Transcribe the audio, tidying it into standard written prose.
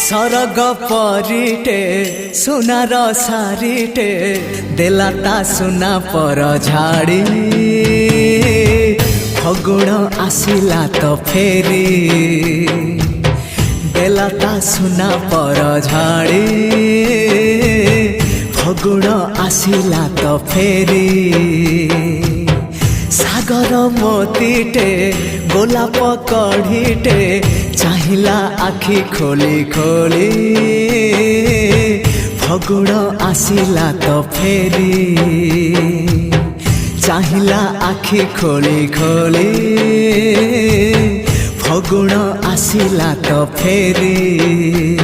सरग परिटे सुनार सारिटे देला ता सुना पर झाड़ी फगुण आसिला तो फेरी देला ता सुना पर झाड़ी फगुण आसिला तो फेरी सागर मोतीटे गोलाप कढ़ीटे चाहिला आखि खोली खोली फगुण आसिला तो फेरी चाहिला आखि खोली खोली फगुण आसिला तो फेरी।